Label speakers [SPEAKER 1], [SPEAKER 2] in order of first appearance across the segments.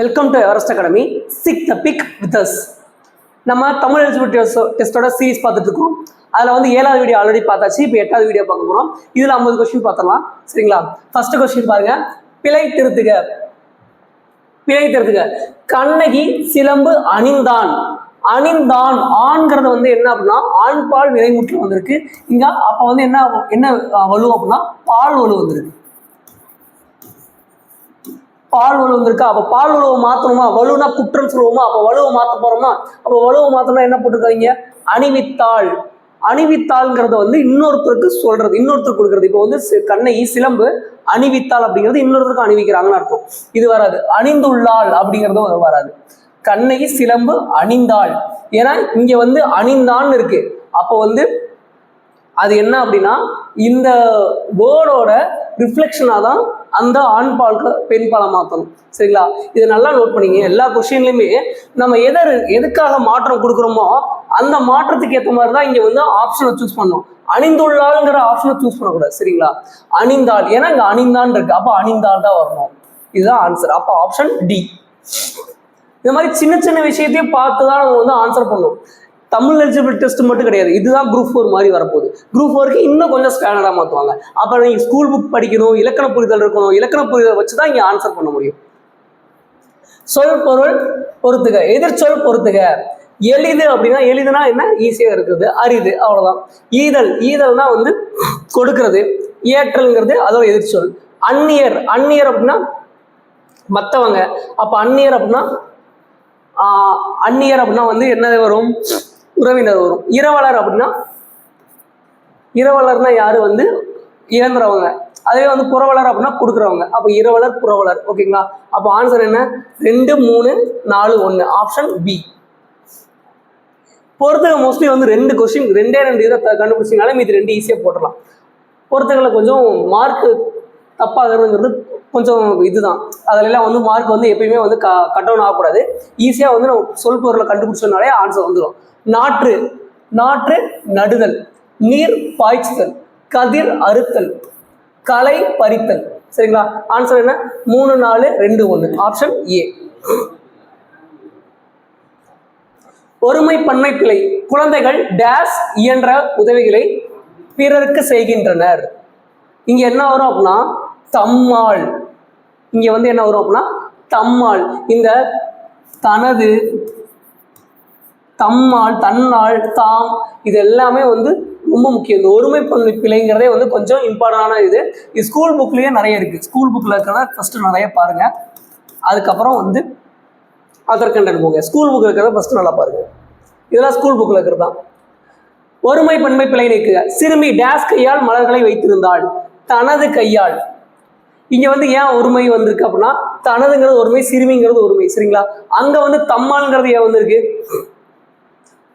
[SPEAKER 1] Welcome to Everest Academy. Seek the peak with us. நம்ம Tamil eligibility டெஸ்ட்டோட series பார்த்துட்டு இருக்கோம். அதில் வந்து 7வது வீடியோ ஆல்ரெடி பார்த்தாச்சு. இப்போ 8வது வீடியோ பார்க்க போகிறோம். இதில் 50 கொஸ்டின் பார்த்துடலாம். சரிங்களா? ஃபர்ஸ்ட் கொஸ்டின் பாருங்க. பிழை திருத்துக. கண்ணகி சிலம்பு அணிந்தான். ஆண்கிறது வந்து என்ன அப்படின்னா ஆண் பால் வினைமுற்று வந்திருக்கு இங்க. அப்போ வந்து என்ன வலு அப்படின்னா பால் வலு வந்திருக்கு. பால் வலு வந்திருக்கா? அப்போ பால் வலுவை மாற்றணுமா? வலுனா குற்றம் சொல்லுவோமா? அப்போ வலுவை மாற்ற போறோமா? அப்போ வலுவை மாற்றணும்னா என்ன போட்டுருக்காங்க? அணிவித்தாள்ங்கிறது வந்து இன்னொருத்தருக்கு சொல்றது, இன்னொருத்தருக்கு கொடுக்கறது. இப்போ வந்து கண்ணகி சிலம்பு அணிவித்தாள் அப்படிங்கிறது இன்னொருத்தருக்கு அணிவிக்கிறாங்கன்னு அர்த்தம். இது வராது. அணிந்துள்ளாள் அப்படிங்கிறதும் வராது. கண்ணகி சிலம்பு அணிந்தாள். ஏன்னா இங்க வந்து அணிந்தான்னு இருக்கு. அப்போ வந்து அது என்ன அப்படின்னா இந்த வேர்டோட ரிஃப்ளெக்ஷனாக தான் அந்த ஆண் பாலுக்கு பெண் பாலை மாற்றணும். சரிங்களா? இதை நல்லா நோட் பண்ணிங்க. எல்லா கொஸ்டின்லையுமே நம்ம எதுக்காக மாற்றம் கொடுக்குறோமோ அந்த மாற்றத்துக்கு ஏற்ற மாதிரி தான் இங்கே வந்து ஆப்ஷனை சூஸ் பண்ணணும். அணிந்துள்ளாளுங்கிற ஆப்ஷனை சூஸ் பண்ணக்கூடாது. சரிங்களா? அணிந்தாள். ஏன்னா இங்கே அணிந்தான் இருக்கு. அப்போ அணிந்தாள் தான் வரணும். இதுதான் ஆன்சர். அப்போ ஆப்ஷன் டி. இந்த மாதிரி சின்ன சின்ன விஷயத்தையும் பார்த்து தான் நம்ம வந்து ஆன்சர் பண்ணணும். தமிழ் எலிஜிபிள் டெஸ்ட் மட்டும் கிடையாது. இதுதான் குரூப் 4 மாதிரி வரப்போகுது. குரூப் 4க்கு இன்னும் கொஞ்சம் ஸ்டாண்டர்டாக மாற்றுவாங்க. அப்போ நீங்கள் ஸ்கூல் புக் படிக்கணும், இலக்கண புரிதல் இருக்கணும். இலக்கண புரிதல் வச்சு தான் இங்கே ஆன்சர் பண்ண முடியும். சொல் பொருள் பொறுத்துக. எதிர்ச்சொல் பொறுத்துக. எளிது அப்படின்னா எளிதுனா என்ன? ஈஸியாக இருக்குது. அரிது அவ்வளோதான். ஈதல்னா வந்து கொடுக்கறது. ஏற்றல்ங்கிறது அதோட எதிர்ச்சொல். அந்நியர் அப்படின்னா மற்றவங்க. அப்போ அந்நியர் அப்படின்னா வந்து என்ன வரும்? உறவினர் வரும். இரவலர்னா யாரு? வந்து இறந்துறவங்க. அதே வந்து புறவலர் அப்படின்னா கொடுக்குறவங்க. அப்போ இரவலர் புறவலர். ஓகேங்களா? அப்போ ஆன்சர் என்ன? 2, 3, 4, 1. Option B. பொறுத்துக மோஸ்ட்லி வந்து 2 கொஸ்டின் 2 இதை கண்டுபிடிச்சிங்கனாலே மீது 2 ஈஸியாக போட்டுடலாம். பொறுத்துகளை கொஞ்சம் மார்க் தப்பாகிறதுங்கிறது கொஞ்சம் இதுதான். அதிலெல்லாம் வந்து மார்க் வந்து எப்பயுமே வந்து கட் டவுன் ஆகக்கூடாது. ஈஸியாக வந்து நம்ம சொல் பொருளை கண்டுபிடிச்சோம்னாலே ஆன்சர் வந்துடும். நாற்று நடுதல். நீர் பாய்ச்சுதல். கதிர் அறுத்தல். களை பறித்தல். சரிங்களா? ஆன்சர் என்ன? 3, 4, 2, 1. Option A. ஒருமை பன்மை பிழை. குழந்தைகள் டேஸ் இயன்ற உதவிகளை பிறருக்கு செய்கின்றனர். இங்க என்ன வரும் அப்படின்னா தம்மாள். இங்க வந்து என்ன வரும் அப்படின்னா தம்மாள். இந்த தனது, தம்மாள், தன்னால், தாம் இது எல்லாமே வந்து ரொம்ப முக்கியம். இந்த ஒருமை பன்மை பிழைங்கிறதே வந்து கொஞ்சம் இம்பார்ட்டன்டான இது ஸ்கூல் புக்லயே நிறைய இருக்கு. ஸ்கூல் புக்ல இருக்கிறத ஃபர்ஸ்ட் நிறைய பாருங்க. அதுக்கப்புறம் வந்து அதர் கண்டென்ட் போங்க. ஸ்கூல் புக்ல இருக்கிறத ஃபர்ஸ்ட் நல்லா பாருங்க. இதெல்லாம் ஸ்கூல் புக்ல இருக்கிறது தான். ஒருமை பன்மை பிழை நீக்குக. சிறுமி டேஸ் கையால் மலர்களை வைத்திருந்தாள். தனது கையால். இங்க வந்து ஏன் ஒருமை வந்திருக்கு அப்படின்னா தனதுங்கிறது ஒருமை, சிறுமிங்கிறது ஒருமை. சரிங்களா? அங்க வந்து தம்மாள்ங்கிறது ஏன் வந்திருக்கு?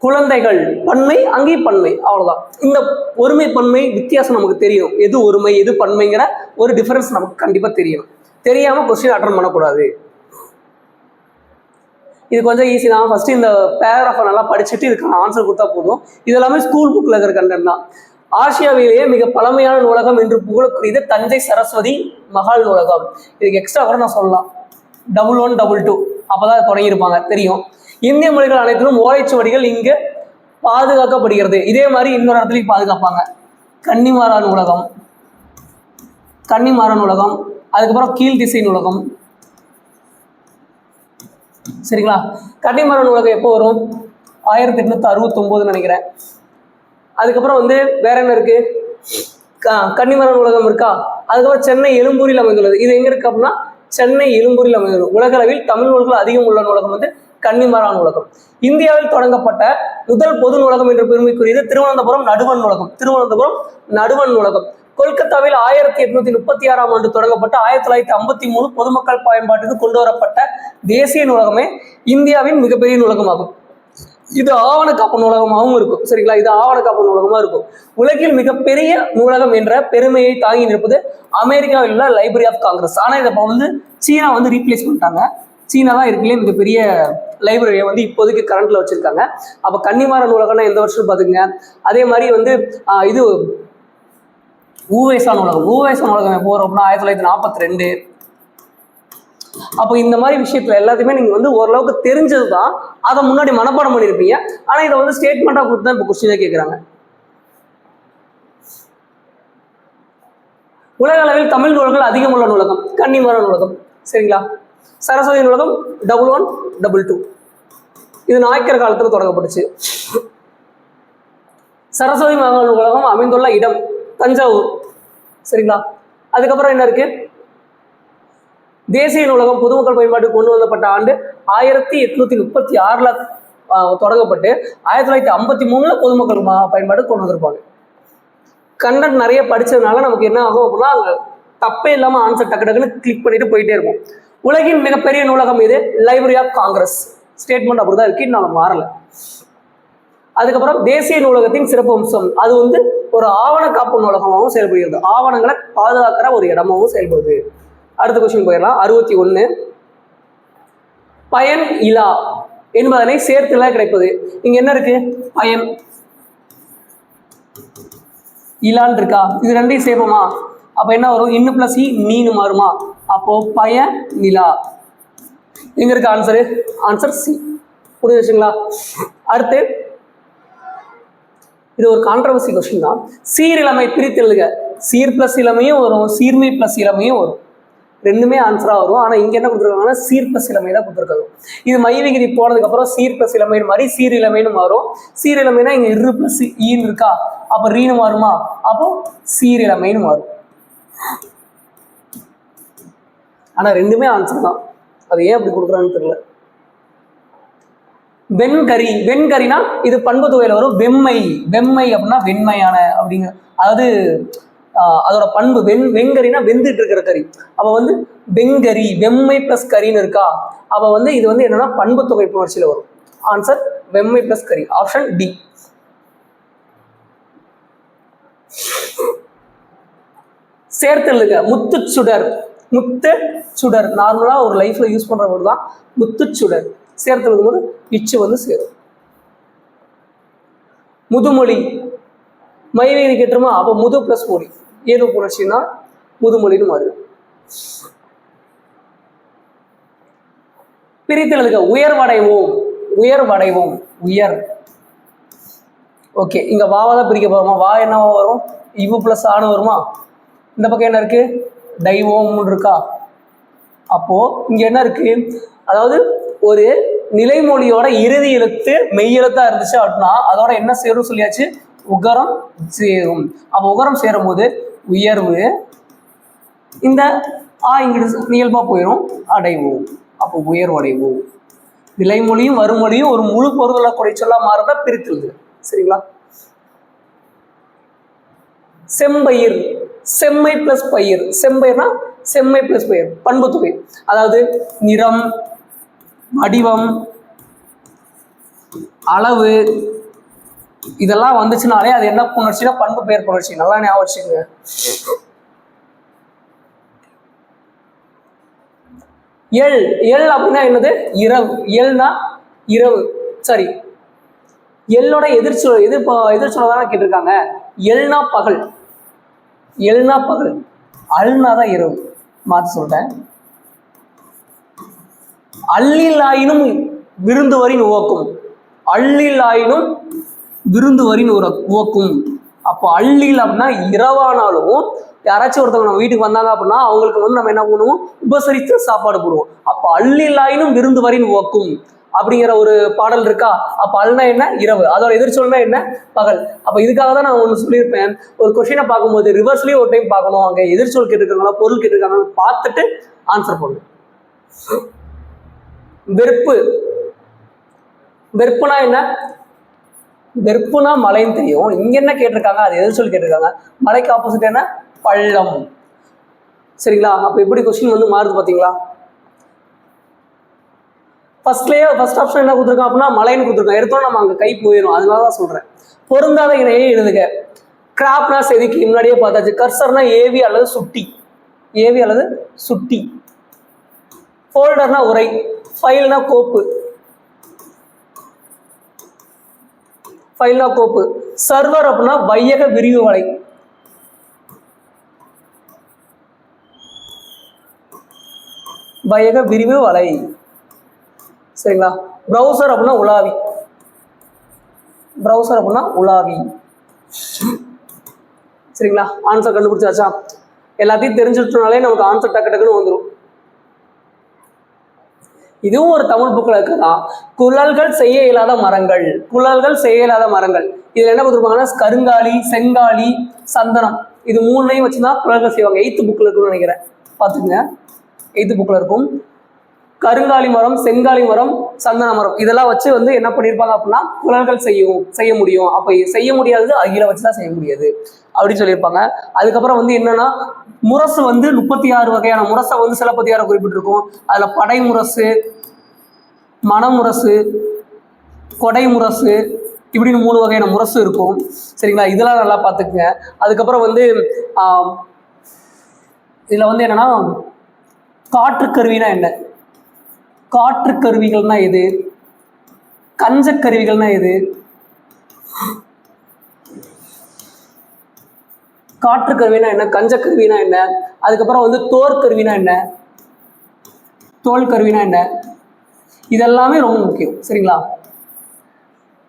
[SPEAKER 1] குழந்தைகள் பன்மை, அங்கேயும் பன்மை. அவ்வளவுதான். இந்த ஒருமை பன்மை வித்தியாசம் நமக்கு தெரியும். எது ஒருமை எது பன்மைங்கிற ஒரு டிஃபரன்ஸ் நமக்கு கண்டிப்பா தெரியணும். தெரியாம கொஸ்டின் அட்டெண்ட் பண்ணக்கூடாது. இது கொஞ்சம் ஈஸி தான். ஃபர்ஸ்ட் இந்த பேராகிராஃபை நல்லா படிச்சுட்டு இதுக்கான ஆன்சர் கொடுத்தா போதும். இது எல்லாமே ஸ்கூல் புக்ல இருக்கிற கண்டென்ட் தான். ஆசியாவிலேயே மிக பழமையான நூலகம் என்று புகழக்கூடியது தஞ்சை சரஸ்வதி மகால் நூலகம். இதுக்கு எக்ஸ்ட்ரா கூட நான் சொல்லலாம். 11, 22 அப்பதான் தொடங்கியிருப்பாங்க. தெரியும். இந்திய மொழிகள் அனைத்திலும் ஓலைச்சுவடிகள் இங்கு பாதுகாக்கப்படுகிறது. இதே மாதிரி இன்னொரு இடத்துலையும் பாதுகாப்பாங்க. கன்னிமாரா நூலகம், அதுக்கப்புறம் கீழ் திசை நூலகம். சரிங்களா? கன்னிமாரா நூலகம் எப்போ வரும்? 1869 நினைக்கிறேன். அதுக்கப்புறம் வந்து வேற என்ன இருக்கு? கன்னிமாரா நூலகம் இருக்கா? அதுக்கப்புறம் சென்னை எழும்பூரில் அமைந்துள்ளது. இது எங்க இருக்கு அப்படின்னா சென்னை எழும்பூரில் அமைந்துள்ளது. உலகளவில் தமிழ் நூல்கள் அதிகம் உள்ள நூலகம் வந்து கன்னிமாரா நூலகம். இந்தியாவில் தொடங்கப்பட்ட முதல் பொது நூலகம் என்ற பெருமைக்குரியது திருவனந்தபுரம் நடுவண் நூலகம். கொல்கத்தாவில் 1836ஆம் ஆண்டு தொடங்கப்பட்ட 1953 பொதுமக்கள் பயன்பாட்டுக்கு கொண்டு வரப்பட்ட தேசிய நூலகமே இந்தியாவின் மிகப்பெரிய நூலகமாகும். இது ஆவணக்காப்பு நூலகமாகவும் இருக்கும். சரிங்களா? இது ஆவணக்காப்பு நூலகமா இருக்கும். உலகில் மிகப்பெரிய நூலகம் என்ற பெருமையை தாங்கி நிற்பது அமெரிக்காவில் உள்ள லைப்ரரி ஆஃப் காங்கிரஸ். ஆனா இதை வந்து சீனா வந்து ரீப்ளேஸ் பண்ணிட்டாங்க. சீனா தான் இருக்குல்லையே மிகப்பெரிய லைப்ரரியை வந்து இப்போதைக்கு கரண்ட்ல வச்சிருக்காங்க. அப்போ கன்னிமாரா நூலகம்னா எந்த வருஷம் பாத்துங்க. அதே மாதிரி வந்து இது ஊவேசா நூலகம் எப்போ வரும் அப்படின்னா 1942. அப்போ இந்த மாதிரி விஷயத்துல எல்லாத்தையுமே நீங்க வந்து ஓரளவுக்கு தெரிஞ்சதுதான், அதை முன்னாடி மனப்பாடம் பண்ணியிருப்பீங்க. ஆனா இதை வந்து ஸ்டேட்மெண்டா கொடுத்து தான் இப்போ கொஸ்டினே கேட்குறாங்க. உலக அளவில் தமிழ் நூல்கள் அதிகம் உள்ள நூலகம் கன்னிமர நூலகம். சரிங்களா? சரஸ்வதி நூலகம் 1122. இது நாயக்கர் காலத்தில் தொடங்கப்பட்டுச்சு. சரஸ்வதி மகால் நூலகம் அமைந்துள்ள இடம் தஞ்சாவூர். சரிங்களா? அதுக்கப்புறம் என்ன இருக்கு? தேசிய நூலகம் பொதுமக்கள் பயன்பாட்டுக்கு கொண்டு வந்தப்பட்ட ஆண்டு 1836 தொடங்கப்பட்டு 1953 பொதுமக்கள் பயன்பாட்டுக்கு கொண்டு வந்திருப்பாங்க. கண்டென்ட் நிறைய படிச்சதுனால நமக்கு என்ன ஆகும் அப்படின்னா அங்கே தப்பே இல்லாமல் ஆன்சர் டக்கு டக்குன்னு கிளிக் பண்ணிட்டு போயிட்டே இருக்கும். உலகின் மிகப்பெரிய நூலகம் இது லைப்ரரி ஆஃப் காங்கிரஸ். ஸ்டேட்மெண்ட் அப்படிதான் இருக்கு, நான் மாறல. அதுக்கப்புறம் தேசிய நூலகத்தின் சிறப்பு அம்சம், அது வந்து ஒரு ஆவண காப்பு நூலகமாகவும் செயல்படுகிறது, ஆவணங்களை பாதுகாக்கிற ஒரு இடமாகவும் செயல்படுது. அடுத்த கொஸ்டின் போயிடலாம். 61. பயன் இலா என்பதனை சேர்த்துல கிடைப்பது. இங்க என்ன இருக்கு? பயன் இலான் இருக்கா? இது ரெண்டையும் சேர்ப்போமா? அப்ப என்ன வரும்? இன்னு பிளஸ் இ நீனு மாறுமா? அப்போ பயன் நிலா. எங்க இருக்கு ஆன்சரு? Answer C. புரிஞ்சுங்களா? அடுத்து இது ஒரு கான்ட்ரவர்சி கொஸ்டின் தான். சீரிழமை பிரித்து எழுதுக. சீர் பிளஸ் இளமையும் வரும், சீர்மை பிளஸ் இளமையும் வரும், ரெண்டுமே ஆன்சரா வரும். ஆனா இங்க என்ன கொடுத்துருக்காங்கன்னா சீர் பிளஸ் இளமை தான் கொடுத்துருக்காங்க. இது மை விகுதி போனதுக்கு அப்புறம் சீர் பிளஸ் இளமைன்னு மாதிரி சீர் இளமைன்னு மாறும். சீர் இளமைனா இங்க இரு பிளஸ் ஈன்னு இருக்கா, அப்ப ரீனு மாறுமா? அப்போ சீர் இளமைன்னு மாறும். ஆனா ரெண்டுமே ஆன்சர் தான், அது ஏன் அப்படி கொடுக்குறான்னு தெரியல. வெண்கரி, வெண்கரினா இது பண்பு தொகையில வரும். வெம்மை, வெம்மை அப்படின்னா வெண்மையான அப்படிங்க, அதாவது அதோட பண்பு. வெங்கரினா வெந்துட்டு இருக்கிற கறி. அப்ப வந்து வெங்கரி, வெம்மை பிளஸ் கரின்னு இருக்கா, அப்ப வந்து இது வந்து என்னன்னா பண்பு தொகை புணர்ச்சியில வரும். ஆன்சர் வெம்மை பிளஸ் கரி, ஆப்ஷன் டி. சேர்த்தெழுக. முத்துச்சுடர், முத்து சுடர் நார்மலா ஒரு லைஃப்ல யூஸ் பண்ற வேர்டு தான் முத்துச்சுடர். சேர்த்தெழுகும் போது இச்சு வந்து சேரும். முதுமொழி, மைவேதி கேட்டுருமா? அப்ப முது பிளஸ் மொழி, ஏதோ புணர்ச்சின்னா முதுமொழின்னு மாறும். பிரித்தெழுதுக. உயர்வடைவோம், உயர்வடைவோம், உயர். ஓகே, இங்க வாவாதான் பிரிக்க போறோமா? வா என்னவா வரும்? இவு பிளஸ் ஆனு வருமா? இந்த பக்கம் என்ன இருக்கு? டைவோம் இருக்கா? அப்போ இங்க என்ன இருக்கு? அதாவது ஒரு நிலைமொழியோட இறுதி எழுத்து மெய் எழுத்தா இருந்துச்சு அப்படின்னா அதோட என்ன சேரும் சொல்லியாச்சு? உகரம் சேரும். அப்ப உகரம் சேரும் போது உயர்வு, இந்த இங்கிட்டு இயல்பா போயிடும், அடைவோம். அப்போ உயர்வடைவோம். நிலைமொழியும் வறுமொழியும் ஒரு முழு பொருளை குறைச்சொல்லா மாறதா பிரித்துள்ளது. சரிங்களா? செம்பயிர், செம்மை பிளஸ் பயிர். செம்பயிர்னா செம்மை பிளஸ் பயிர், பண்பு தொகை. அதாவது நிறம், வடிவம், அளவு இதெல்லாம் வந்துச்சுனாலே அது என்ன புணர்ச்சினா பண்பு பெயர் புணர்ச்சி. நல்லா ஞாபகம் வச்சுக்கோங்க. எள், எள் அப்படின்னா என்னது? இரவு. எள்னா இரவு. சரி, எள்ளோட எதிர்ச்சொல் எதிர்ச்சொல்ல தானே கேட்டிருக்காங்க. எள்னா பகல், எள்னா பகல், அல்னா தான் இரவு. மாற்றி சொல்லிட்டேன். அள்ளிலாயினும் விருந்துவரின் உவக்கும், அள்ளிலாயினும் விருந்துவரின் உவக்கும். அப்போ அள்ளில் அப்படின்னா இரவானாலும் யாராச்சும் ஒருத்தவங்க நம்ம வீட்டுக்கு வந்தாங்க அப்படின்னா அவங்களுக்கு வந்து நம்ம என்ன பண்ணுவோம்? உபசரித்து சாப்பாடு போடுவோம். அப்போ அள்ளிலாயினும் விருந்துவரின் உவக்கும் அப்படிங்கிற ஒரு பாடல் இருக்கா? அப்ப அல்னா என்ன? இரவு. அதோட எதிர்ச்சொல்னா என்ன? பகல். அப்ப இதுக்காக தான் நான் ஒன்று சொல்லியிருப்பேன், ஒரு கொஸ்டினை பார்க்கும்போது ரிவர்ஸ்லயே ஒரு டைம் பார்க்கணும், அங்க எதிர்ச்சொல் கேட்டிருக்காங்களா பொருள் கேட்டிருக்காங்கன்னு பார்த்துட்டு ஆன்சர் பண்ணுங்க. வெறுப்பு, வெறுப்புனா என்ன? வெறுப்புனா மலைன்னு தெரியும். இங்க என்ன கேட்டிருக்காங்க? அது எதிர்ச்சொல் கேட்டிருக்காங்க. மலைக்கு ஆப்போசிட் என்ன? பள்ளம். சரிங்களா? அப்ப எப்படி கொஸ்டின் வந்து மாறுது பாத்தீங்களா? ஃபர்ஸ்ட் ஆப்ஷன் என்ன கொடுத்துருக்கோம் அப்படின்னா மலைன்னு கொடுத்துருக்கோம். எடுத்தோம் நம்ம அங்கே கை போயிடும், அதனால தான் சொல்றேன். பொருந்தாத இணையை எழுதுக. கிராப்னா செதுக்கி முன்னாடியே பார்த்தாச்சு. கர்சர்னா ஏவி அல்லது சுட்டி, ஏவி அல்லது சுட்டி. ஃபோல்டர்னா உரை, ஃபைல்னா கோப்பு, ஃபைல்னா கோப்பு. சர்வர் அப்படின்னா வையக விரிவு வலை. வையக விரிவு வலை. சரிங்களா? ப்ரௌசர் அப்படின்னா உலாவி. ப்ரௌசர் அப்படின்னா உலாவி. சரிங்களா? ஆன்சர் கண்டுபிடிச்சாச்சா? எல்லாத்தையும் தெரிஞ்சுட்டனாலே நமக்கு ஆன்சர் டக்கு டக்குன்னு வந்துடும். இதுவும் ஒரு தமிழ் புக்கில் இருக்குதான். குழல்கள் செய்ய இயலாத மரங்கள். குழல்கள் செய்ய இயலாத மரங்கள். இதுல என்ன கொடுத்துருப்பாங்கன்னா கருங்காலி, செங்காலி, சந்தனம், இது மூணையும் வச்சுதான் குழல்கள் செய்வாங்க. 8th புக்ல இருக்குன்னு நினைக்கிறேன், பார்த்துக்குங்க. 8th புக்ல இருக்கும். கருங்காலி மரம், செங்காலி மரம், சந்தன மரம், இதெல்லாம் வச்சு வந்து என்ன பண்ணியிருப்பாங்க அப்படின்னா குழல்கள் செய்ய முடியும். அப்போ செய்ய முடியாது, அகில வச்சுதான் செய்ய முடியாது அப்படின்னு சொல்லியிருப்பாங்க. அதுக்கப்புறம் வந்து என்னன்னா முரசு வந்து 36 வகையான முரசை வந்து சிலப்பதிகாரம் குறிப்பிட்டிருக்கும். அதுல படை முரசு, மணமுரசு, கொடை முரசு, இப்படின்னு 3 வகையான முரசு இருக்கும். சரிங்களா? இதெல்லாம் நல்லா பார்த்துக்குங்க. அதுக்கப்புறம் வந்து இதுல வந்து என்னன்னா காற்று கருவினா என்ன, காற்று கருவிகள்னா எது, கஞ்ச கருவிகள்னா எது, காற்று கருவினா என்ன, கஞ்ச கருவினா என்ன, அதுக்கப்புறம் வந்து தோல் கருவினா என்ன, தோல் கருவினா என்ன, இதெல்லாமே ரொம்ப முக்கியம். சரிங்களா?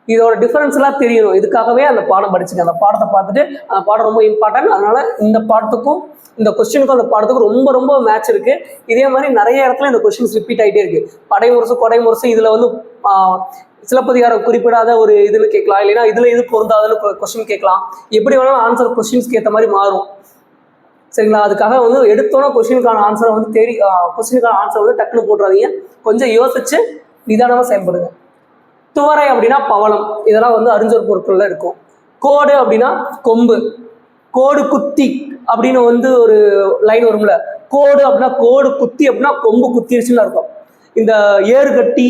[SPEAKER 1] இதோட டிஃபரன்ஸ் எல்லாம் தெரியணும். இதுக்காகவே அந்த பாடம் படிச்சுங்க. அந்த பாடத்தை பார்த்துட்டு, அந்த பாடம் ரொம்ப இம்பார்ட்டன்ட். அதனால இந்த பாடத்துக்கும் இந்த கொஸ்டினுக்கும் அந்த பாடத்துக்கும் ரொம்ப ரொம்ப மேட்ச் இருக்கு. இதே மாதிரி நிறைய இடத்துல இந்த கொஸ்டின்ஸ் ரிப்பீட் ஆகிட்டே இருக்கு. படை முரசு, கொடை முரசு, இதுல வந்து சிலப்பதிகாரம் குறிப்பிடாத ஒரு இதுன்னு கேட்கலாம், இல்லைன்னா இதுல இது பொருந்தாதுன்னு கொஸ்டின் கேட்கலாம். எப்படி வேணாலும் ஆன்சர் கொஸ்டின்ஸ்க்கு ஏற்ற மாதிரி மாறும். சரிங்களா? அதுக்காக வந்து எடுத்தோன்னா கொஸ்டினுக்கான ஆன்சரை வந்து தேடி கொஸ்டினுக்கான ஆன்சர் வந்து டக்குன்னு போட்டுறாதீங்க. கொஞ்சம் யோசிச்சு நிதானமாக செயல்படுங்க. துவரை அப்படின்னா பவளம், இதெல்லாம் வந்து அறிஞர் பொருட்கள்ல இருக்கும். கோடு அப்படின்னா கொம்பு. கோடு குத்தி அப்படின்னு வந்து ஒரு லைன் வரும்ல, கோடு அப்படின்னா கோடு குத்தி அப்படின்னா கொம்பு குத்திருச்சுன்னு அர்த்தம். இந்த ஏறு கட்டி,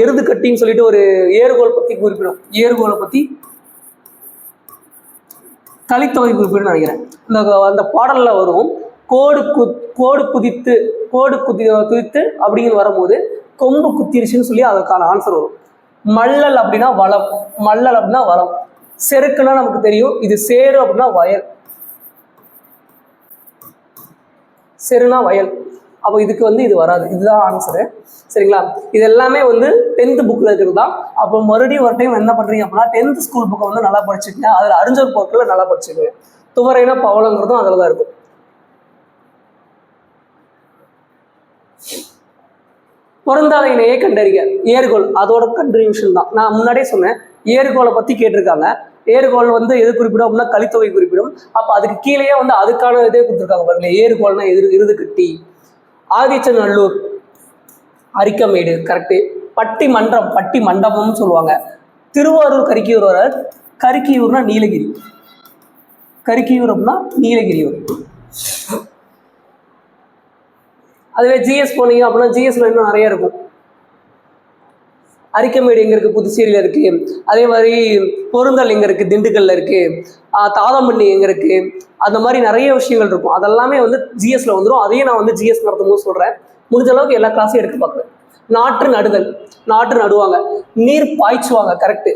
[SPEAKER 1] எருது கட்டின்னு சொல்லிட்டு ஒரு ஏறுகோல் பத்தி குறிப்பிடும். ஏறுகோலை பத்தி கலித்தொகை குறிப்பிடும் நினைக்கிறேன். அந்த பாடல்ல வரும் கோடு குதித்து அப்படின்னு வரும்போது கொம்பு குத்திருச்சுன்னு சொல்லி அதுக்கான ஆன்சர் வரும். மல்லல் அப்படின்னா வளம். மல்லல் அப்படின்னா வளம். செருக்குன்னா நமக்கு தெரியும். இது சேரு அப்படின்னா வயல். செருனா வயல். அப்போ இதுக்கு வந்து இது வராது. இதுதான் ஆன்சரு. சரிங்களா? இது எல்லாமே வந்து 10th புக்ல இருக்கிறது தான். அப்போ மறுபடியும் ஒரு டைம் என்ன பண்றீங்க அப்படின்னா 10th ஸ்கூல் புக்கை வந்து நல்லா படிச்சுக்கங்க. அதுல அறிஞர் பொருட்களை நல்லா படிச்சுக்கோங்க. துவரைனா பவளங்கிறதும் அதில் தான் இருக்கும். பொருந்தாத இணையை கண்டறிக. ஏறுகோள் அதோட கன்ட்ரிபியூஷன் தான். நான் முன்னாடியே சொன்னேன், ஏறுகோளை பத்தி கேட்டிருக்காங்க. ஏறுகோள் வந்து எது குறிப்பிடும் அப்படின்னா கலித்தொகை குறிப்பிடும். அப்ப அதுக்கு கீழேயே வந்து அதுக்கான இதே கொடுத்துருக்காங்க பாருங்க. ஏறுகோள்னா எருது கட்டி. ஆதிச்சநல்லூர், அரிக்கமேடு, கரெக்டு. பட்டி மன்றம், பட்டி மண்டபம்னு சொல்லுவாங்க. திருவாரூர் கரிக்கியூர் வர, கரிக்கியூர்னா நீலகிரி. கரிக்கியூர் அப்படின்னா நீலகிரி வரும். அதுவே ஜிஎஸ் போனீங்க அப்படின்னா ஜிஎஸ்ல இன்னும் நிறைய இருக்கும். அரிக்கமேடு எங்க இருக்கு? புதுச்சேரியில இருக்கு. அதே மாதிரி பொருந்தல் எங்க இருக்கு? திண்டுக்கல்ல இருக்கு. தாதம்பண்ணி எங்க இருக்கு? அந்த மாதிரி நிறைய விஷயங்கள் இருக்கும். அதெல்லாமே வந்து ஜிஎஸ்ல வந்துடும். அதையும் நான் வந்து ஜிஎஸ் நடத்தும் போது சொல்றேன். முடிஞ்ச அளவுக்கு எல்லா கிளாஸையும் எடுக்க பார்க்குறேன். நாற்று நடுதல், நாற்று நடுவாங்க. நீர் பாய்ச்சுவாங்க, கரெக்டு.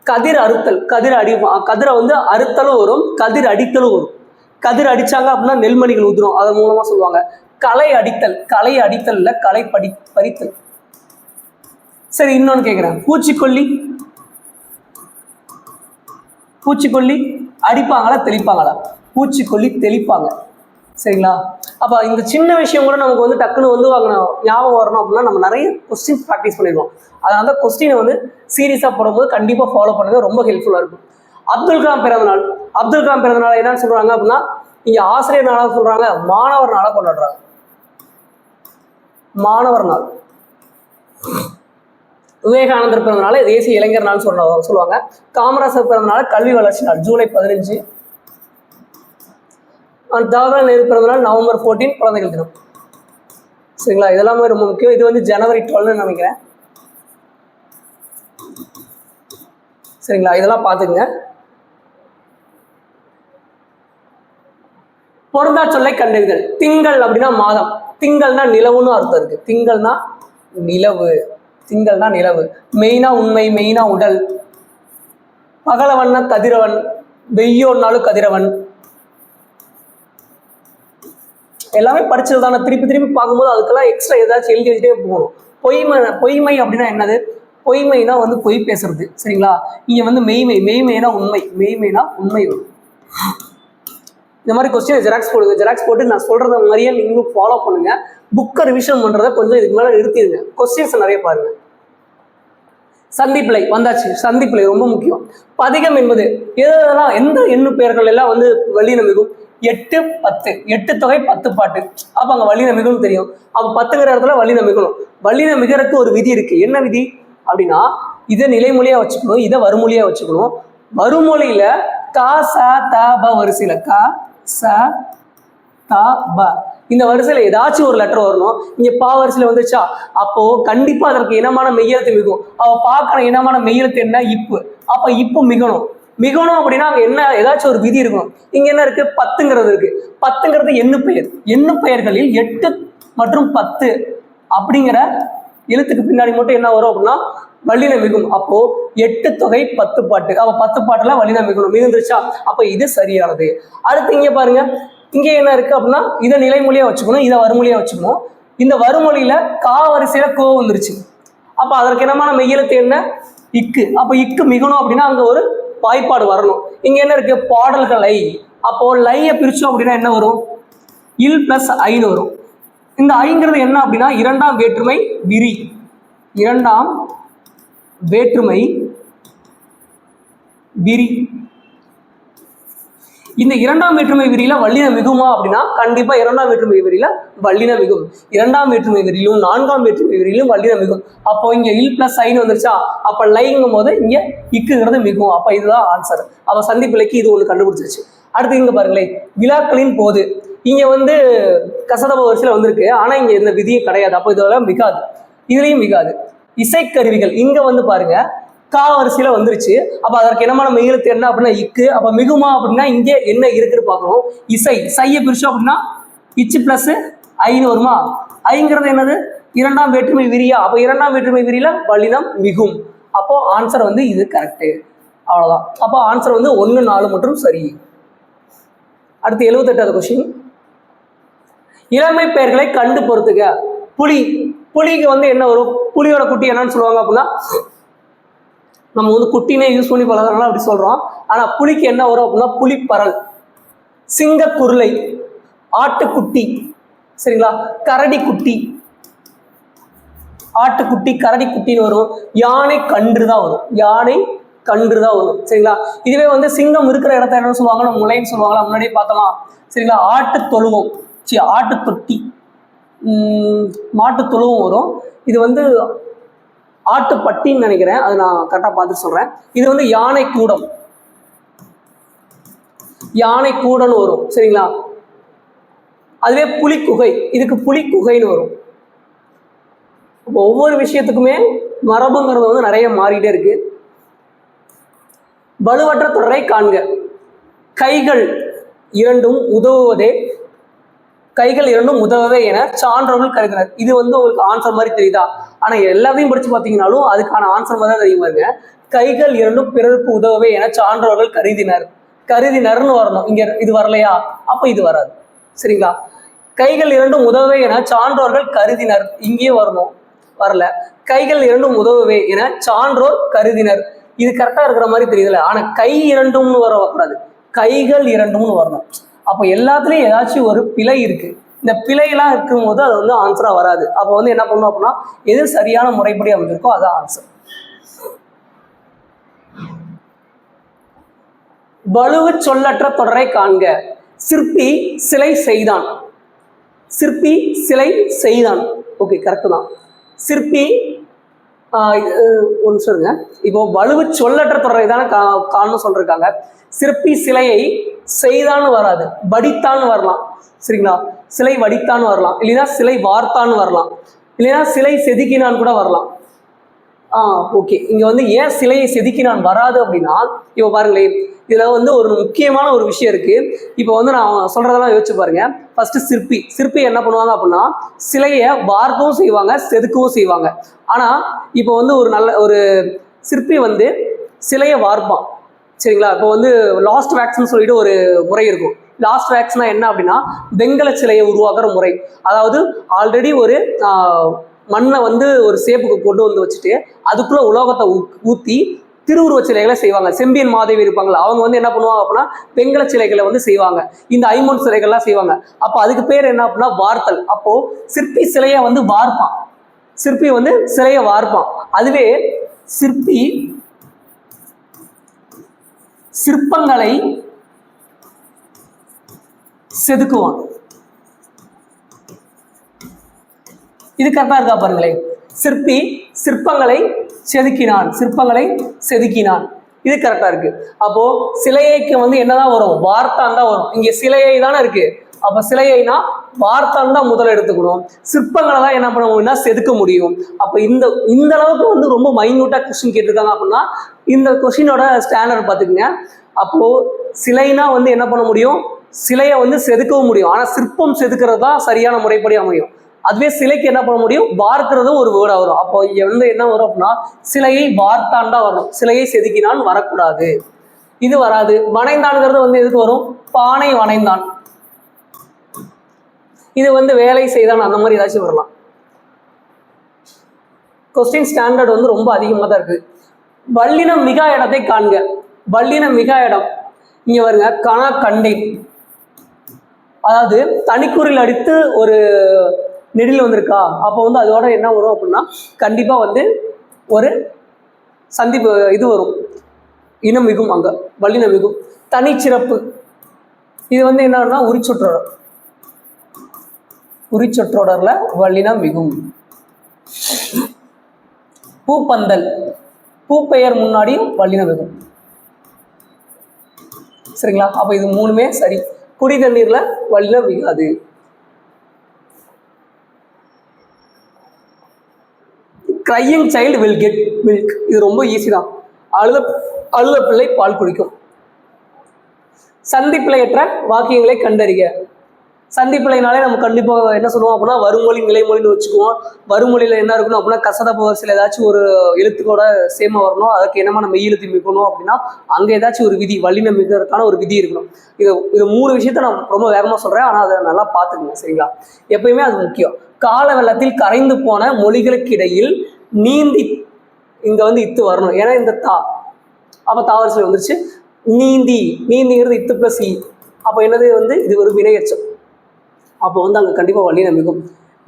[SPEAKER 1] கதிர் அறுத்தல், கதிரை வந்து அறுத்தலும் வரும், கதிர் அடித்தலும் வரும். கதிர் அடிச்சாங்க அப்படின்னா நெல்மணிகள் உதிரும், அதன் மூலமா சொல்லுவாங்க. களை அடித்தல், களை அடித்தல்ல களை பறித்தல். சரி, இன்னொன்னு கேட்கிறேன். பூச்சிக்கொல்லி அடிப்பாங்களா தெளிப்பாங்களா? பூச்சிக்கொல்லி தெளிப்பாங்க. சரிங்களா? அப்ப இந்த சின்ன விஷயம் கூட நமக்கு வந்து டக்குன்னு வந்து ஞாபகம் வரணும் அப்படின்னா நம்ம நிறைய கொஸ்டின்ஸ் ப்ராக்டிஸ் பண்ணிடுவோம். அதனால கொஸ்டினை வந்து சீரியஸா போடும்போது கண்டிப்பா ஃபாலோ பண்ணுங்க, ரொம்ப ஹெல்ப்ஃபுல்லா இருக்கும். அப்துல் கலாம் பிறந்தநாள். அப்துல் கலாம் பிறந்தநாள் என்ன சொல்றாங்க அப்படின்னா இங்க ஆசிரியர் நாளாக சொல்றாங்க, மாணவர் நாளாக கொண்டாடுறாங்க. மாணவர் நாள். விவேகானந்தர் பிறந்தநாள தேசிய இளைஞர் நாள் சொல்லுவாங்க. காமராஜர் பிறந்தநாள கல்வி வளர்ச்சி நாள், ஜூலை 15. ஜவஹர்லால் நேரு பிறந்தநாள் நவம்பர் 14, குழந்தைகள் தினம். சரிங்களா? இதெல்லாமே ரொம்ப முக்கியம். இது வந்து ஜனவரி 12 நினைக்கிறேன். சரிங்களா? இதெல்லாம் பார்த்துக்குங்க. பொருந்தா சொல்லை கண்டறிதல். திங்கள் அப்படின்னா மாதம். திங்கள்னா நிலவுன்னு அர்த்தம் இருக்கு. திங்கள்னா நிலவு. திங்கள்னா நிலவு. மெயினா உண்மை, மெயினா உடல். பகலவன்னா கதிரவன், வெய்யோன்னாலும் கதிரவன். எல்லாமே படிச்சது தானே, திருப்பி திருப்பி பார்க்கும்போது அதுக்கெல்லாம் எக்ஸ்ட்ரா ஏதாச்சும் எழுதி வச்சுட்டே போகணும். பொய்மை அப்படின்னா என்னது? பொய்மைனா வந்து பொய் பேசுறது, சரிங்களா? இங்க வந்து மெய்மைனா உண்மை, மெய்மைனா உண்மை வரும். இந்த மாதிரி கொஸ்டின் ஜெராக்ஸ் போடுங்க. ஜெராக்ஸ் போட்டு நான் சொல்றத மாதிரியே நீங்களும் ஃபாலோ பண்ணுங்க. புக்கை ரிவிஷன் பண்றதை கொஞ்சம் இதுக்கு மேலே நிறுத்திடுங்க. கொஸ்டின்ஸ் நிறைய பாருங்க. சந்திப்பிழை வந்தாச்சு. சந்திப்பிழை ரொம்ப முக்கியம். பதிகம் என்பது எதெல்லாம், எந்த எண்ணு பெயர்கள் எல்லாம் வந்து வல்லினம் மிகும்? 8, 10. 8 தொகை 10 பாட்டு. அப்ப அங்க வல்லினம் மிகும்னு தெரியும். அப்ப 10ங்கிற இடத்துல வல்லினம் மிகணும். வல்லினம் மிகறதுக்கு ஒரு விதி இருக்கு. என்ன விதி அப்படின்னா, இதை நிலைமொழியா வச்சுக்கணும், இதை வருமொழியா வச்சுக்கணும். வருமொழியில கா ச த ப வரிசையில க ச த ப இந்த வரிசையில ஏதாச்சும் ஒரு லெட்டர் வரணும். இங்க பா வரிசையில வந்துச்சா, அப்போ கண்டிப்பா அதற்கு இனமான மெய்யெழுத்து மிகும். அவ பார்க்கற இனமான மெய்யெழுத்து என்ன? இப்பு. அப்ப இப்பு மிகணும். மிகணும் அப்படின்னா அங்க என்ன, ஏதாச்சும் ஒரு விதி இருக்கணும். இங்க என்ன இருக்கு? 10ங்கிறது இருக்கு. 10ங்கிறது எண்ணு பெயர். எண்ணு பெயர்களில் 8 மற்றும் 10 அப்படிங்கிற எழுத்துக்கு பின்னாடி மட்டும் என்ன வரும் அப்படின்னா வல்லினம் மிகும். அப்போ 8 தொகை 10 பாட்டு. அப்ப 10 பாட்டுல வல்லினம் மிகணும். மிகுந்துருச்சா, அப்ப இது சரியானது. அடுத்து இங்க பாருங்க, இங்க என்ன இருக்கு அப்படின்னா, இதை நிலைமொழியா வச்சுக்கணும், இதை வருமொழியா வச்சுக்கணும். இந்த வருமொழியில கா வரிசையில கோ வந்துருச்சு. அப்ப அதற்கு இனமான மெய்யெழுத்து என்ன? இக்கு. அப்ப இக்கு மிகணும் அப்படின்னா அங்க ஒரு வாய்ப்பாடு வரணும். இங்க என்ன இருக்கு? பாடல்களை. அப்போ லைய பிரிச்சோம் அப்படின்னா என்ன வரும்? இல் பிளஸ் ஐன்னு வரும். இந்த ஐங்கிறது என்ன அப்படின்னா இரண்டாம் வேற்றுமை விரி. இரண்டாம் வேற்றுமை விரி. இந்த இரண்டாம் வேற்றுமை விரியில வல்லினம் மிகுமா அப்படின்னா கண்டிப்பா இரண்டாம் வேற்றுமை விரியில வல்லினம் மிகும். இரண்டாம் வேற்றுமை விரியிலும் நான்காம் வேற்றுமை விரியிலும் வல்லினம் மிகும். அப்போ இங்க இல் பிளஸ் ஐன்னு வந்துருச்சா, அப்ப லைங்கும் போது இங்க இக்குங்கிறது மிகும். அப்ப இதுதான் ஆன்சர். அப்ப சந்திப்பிழைக்கு இது ஒன்று கண்டுபிடிச்சிருச்சு. அடுத்து இங்க பாருங்களேன், விழாக்களின் போது இங்க வந்து கசதப வரிசையில வந்திருக்கு, ஆனா இங்க இந்த விதியும் கிடையாது. அப்போ இதெல்லாம் மிகாது, இதுலயும் மிகாது. இசைக்கருவிகள் இங்க வந்து பாருங்க, கா வரிசையில வந்துருச்சு. அப்ப அதற்கு என்னமான மெய்யெழுத்து என்ன அப்படின்னா இக்கு. அப்ப மிகுமா அப்படின்னா இங்க என்ன இருக்குன்னு பார்க்கணும். இசை. சைய பிரிச்சோம் அப்படின்னா இச்சு பிளஸ் ஐன்னு வருமா? ஐங்கிறது என்னது? இரண்டாம் வேற்றுமை விரியா. அப்ப இரண்டாம் வேற்றுமை விரியில வல்லினம் மிகும். அப்போ ஆன்சர் வந்து இது கரெக்ட். அவ்வளவுதான். அப்போ ஆன்சர் வந்து 1, 4 மற்றும் சரி. அடுத்து 78வது கொஸ்டின். இளமை பெயர்களை கண்டு பொறுத்துக. புலி. புலிக்கு வந்து என்ன வரும்? புலியோட குட்டி என்னன்னு சொல்லுவாங்க அப்படின்னா, நம்ம வந்து குட்டினே யூஸ் பண்ணி பழகிறனால அப்படி சொல்றோம். ஆனா புலிக்கு என்ன வரும் அப்படின்னா புலிப்பரல். சிங்க குருளை, ஆட்டுக்குட்டி, சரிங்களா? கரடி குட்டி, ஆட்டுக்குட்டி கரடி குட்டின்னு வரும். யானை கன்று தான் வரும். யானை கன்று தான் வரும், சரிங்களா? இதுவே வந்து சிங்கம் இருக்கிற இடத்த என்ன சொல்லுவாங்கன்னா முளைன்னு சொல்லுவாங்களா, முன்னாடியே பார்த்தோமா, சரிங்களா? ஆட்டு தொழுவம், ஆட்டு தொட்டி, மாட்டு தொழுவம் வரும். இது வந்து ஆட்டுப்பட்டின்னு நினைக்கிறேன், அது நான் கரெக்டாக பார்த்து சொல்றேன். இது வந்து யானை கூடம், யானை கூடன்னு வரும், சரிங்களா? அதுவே புலிக்குகை, இதுக்கு புலிக்குகைன்னு வரும். இப்போ ஒவ்வொரு விஷயத்துக்குமே மரபுங்கிறது வந்து நிறைய மாறிட்டே இருக்கு. வலுவற்ற தொடரை காண்க. கைகள் இரண்டும் உதவுவதே, கைகள் இரண்டும் உதவவே என சான்றோர்கள் கருதினர். இது வந்து உங்களுக்கு ஆன்சர் மாதிரி தெரியுதா? ஆனா எல்லாத்தையும் படிச்சு பார்த்தீங்கன்னாலும் அதுக்கான ஆன்சர் மாதிரி தான் தெரியும் பாருங்க. கைகள் இரண்டும் பிறருக்கு உதவவே என சான்றோர்கள் கருதினர். கருதினர்னு வரணும். இங்க இது வரலையா, அப்ப இது வராது, சரிங்களா? கைகள் இரண்டும் உதவவே என சான்றோர்கள் கருதினர், இங்கேயே வரணும், வரல. கைகள் இரண்டும் உதவவே என சான்றோர் கருதினர், இது கரெக்டா இருக்கிற மாதிரி தெரியுதுல. ஆனா கை இரண்டும்னு வரக்கூடாது, கைகள் இரண்டும்னு வரணும். அப்போ எல்லாத்துலயும் ஏதாச்சும் ஒரு பிழை இருக்கு. இந்த பிழையெல்லாம் இருக்கும் போது அது வந்து ஆன்சரா வராது. அப்போ வந்து என்ன பண்ணணும் அப்படின்னா எது சரியான முறைப்படி அமைஞ்சிருக்கோ அதான் ஆன்சர். வலுவு சொல்லற்ற தொடரை காண்க. சிற்பி சிலை செய்தான். சிற்பி சிலை செய்தான், ஓகே, கரெக்டு தான். சிற்பி ஒன்று சொல்லுங்க. இப்போ வலுவு சொல்லற்ற தொடரை தானே காணணும் சொல்றாங்க. சிற்பி சிலையை செய்தான்னு வராது, வடித்தான்னு வரலாம், சரிங்களா? சிலை வடித்தான்னு வரலாம், இல்லைன்னா சிலை வார்த்தான்னு வரலாம், இல்லைன்னா சிலை செதுக்கினான்னு கூட வரலாம். ஓகே. இங்க வந்து ஏன் சிலையை செதுக்கினான் வராது அப்படின்னா, இப்போ பாருங்களேன், இதுல வந்து ஒரு முக்கியமான ஒரு விஷயம் இருக்கு. இப்போ வந்து நான் சொல்றதெல்லாம் யோசிச்சு பாருங்க. ஃபர்ஸ்ட் சிற்பி என்ன பண்ணுவாங்க அப்படின்னா சிலையை வார்க்கவும் செய்வாங்க, செதுக்கவும் செய்வாங்க. ஆனா இப்போ வந்து ஒரு நல்ல ஒரு சிற்பி வந்து சிலையை வார்ப்பான், சரிங்களா? இப்போ வந்து லாஸ்ட் வேக்ஸ்ன்னு சொல்லிட்டு ஒரு முறை இருக்கும். லாஸ்ட் வேக்ஸ்னா என்ன அப்படின்னா வெங்கல சிலையை உருவாக்குற முறை. அதாவது ஆல்ரெடி ஒரு மண்ணை வந்து ஒரு சேப்புக்கு கொண்டு வந்து வச்சுட்டு அதுக்குள்ள உலோகத்தை ஊற்றி திருவுருவ சிலைகளை செய்வாங்க. செம்பியன் மாதேவி இருப்பாங்களா, அவங்க வந்து என்ன பண்ணுவாங்க அப்படின்னா வெங்கல சிலைகளை வந்து செய்வாங்க. இந்த ஐம்பொன் சிலைகள்லாம் செய்வாங்க. அப்போ அதுக்கு பேர் என்ன அப்படின்னா வார்த்தல். அப்போ சிற்பி சிலையை வந்து வார்ப்பான், சிற்பி வந்து சிலையை வார்ப்பான். அதுவே சிற்பி சிற்பங்களை செதுக்குவான். இது கரெக்டா இருக்கா பாருங்களேன். சிற்பி சிற்பங்களை செதுக்கினான், சிற்பங்களை செதுக்கினான், இது கரெக்டா இருக்கு. அப்போ சிலையைக்கு வந்து என்னதான் வரும், வார்த்தான் தான் வரும். இங்க சிலையை தானே இருக்கு, அப்ப சிலையைனா வார்த்தான் தான் முதல்ல எடுத்துக்கணும். சிற்பங்களை தான் என்ன பண்ண முடியும்னா செதுக்க முடியும். அப்ப இந்த அளவுக்கு வந்து ரொம்ப மைன்யூட்டா கொஸ்டின் கேட்டிருக்காங்க அப்படின்னா இந்த கொஸ்டினோட ஸ்டாண்டர்ட் பார்த்துக்குங்க. அப்போ சிலைனா வந்து என்ன பண்ண முடியும், சிலையை வந்து செதுக்கவும் முடியும். ஆனா சிற்பம் செதுக்கிறது தான் சரியான முறைப்படி அமையும். அதுவே சிலைக்கு என்ன பண்ண முடியும், வார்க்கிறதும் ஒரு வேர்டா வரும். அப்போ இங்க வந்து என்ன வரும் அப்படின்னா சிலையை வார்த்தான் தான் வரணும், சிலையை செதுக்கினான் வரக்கூடாது, இது வராது. வனைந்தான்கிறது வந்து எதுக்கு வரும், பானை வனைந்தான், இது வந்து வேலை செய்தான் அந்த மாதிரி ஏதாச்சும் வரலாம். கொஸ்டின் ஸ்டாண்டர்ட் வந்து ரொம்ப அதிகமாக தான் இருக்கு. வல்லினம் மிகா இடத்தை காண்க. வல்லினம் மிகா இடம் இங்க வருங்க, கணா கண்டேன். அதாவது தனிக்குறில் அடித்து ஒரு நெடில் வந்திருக்கா, அப்போ வந்து அதோட என்ன வரும் அப்படின்னா கண்டிப்பா வந்து ஒரு சந்திப்பு இது வரும், இனம் மிகும். அங்க வல்லினம் மிகும். தனிச்சிறப்பு இது வந்து என்னன்னா உரிச்சொற்றொடர், உரிச்சொற்றொடர்ல வல்லினம் மிகும். பூப்பந்தல் பூப்பெயர் முன்னாடியும் வல்லினம் மிகும். சரிங்களா, அப்ப இது மூணுமே சரி. குடி தண்ணீர்ல வல்லினம் மிகாது. Crying child will get milk, இது ரொம்ப ஈஸி தான். அழுத பிள்ளை பால் குடிக்கும். சந்திப்பிழையற்ற வாக்கியங்களை கண்டறிக. சந்திப்பிழைனாலே நம்ம கண்டிப்பாக என்ன சொல்லுவோம் அப்படின்னா வருமொழி நிலைமொழின்னு வச்சுக்குவோம். வருமொழியில என்ன இருக்கணும் அப்படின்னா கசதப்பு வரிசையில் ஏதாச்சும் ஒரு எழுத்துக்கோட சேம வரணும், அதுக்கு என்னமா நம்ம ஈழத்து மிக்கணும் அப்படின்னா அங்க ஏதாச்சும் ஒரு விதி, வல்லினம் மிக்கிறதுக்கான ஒரு விதி இருக்கணும். இது மூணு விஷயத்த நான் ரொம்ப வேகமா சொல்றேன், ஆனா அதை நல்லா பார்த்துக்கங்க. சரிங்களா, எப்பயுமே அது முக்கியம். கால வெள்ளத்தில் கரைந்து போன மொழிகளுக்கு இடையில் நீந்தி, இங்க வந்து இத்து வரணும், ஏன்னா இந்த தா அப்ப தாவரிசையில் வந்துருச்சு. நீந்தி, நீந்திங்கிறது இத்து பிளஸ் இ, அப்ப என்னது வந்து இது ஒரு வினையச்சம். அப்போ வந்து அங்கே கண்டிப்பாக வல்லினம் மிகும்.